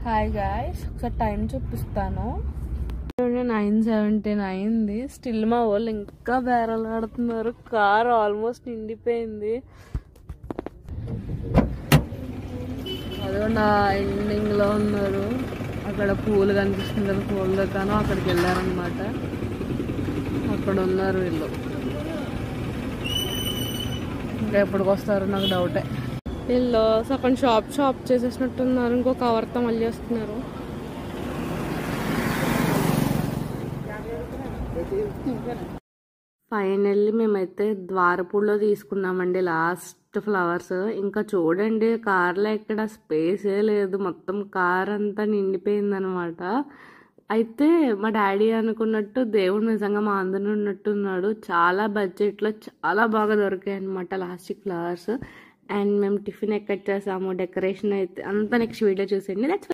Hi guys, ఒకసారి time చూపిస్తాను. 9:17 అయింది. స్టిల్ మా వాళ్ళు ఇంకా బేరాలు ఆడుతున్నారు. కార్ ఆల్మోస్ట్ నిండిపోయింది. అదిగోండి ఎండింగ్ లో ఉన్నారు. అక్కడ పూలు కనిపిస్తుంది కదా, పూల దుకాణం, అక్కడికి వెళ్ళారనమాట. అక్కడ ఉన్నారు వీళ్ళు. ఇంకా ఎప్పటికి వస్తారు నాకు డౌటే. వీళ్ళు సగం షాప్ చేసేసినట్టున్నారు. ఇంకో కవర్తో మళ్ళీ వస్తున్నారు. ఫైనల్లీ మేమైతే ద్వారపూడిలో తీసుకున్నామండి లాస్ట్ ఫ్లవర్స్. ఇంకా చూడండి, కార్లో ఎక్కడ స్పేసే లేదు, మొత్తం కార్ అంతా నిండిపోయిందనమాట. అయితే మా డాడీ అనుకున్నట్టు దేవుడు నిజంగా మా అందరిని ఉన్నట్టున్నాడు. చాలా బడ్జెట్లో చాలా బాగా దొరికాయి అనమాట లాస్టిక్ ఫ్లవర్స్. అండ్ మేము టిఫిన్ ఎక్కడ చేసాము, డెకరేషన్ అయితే అంతా నెక్స్ట్ వీడియో చూసేయండి.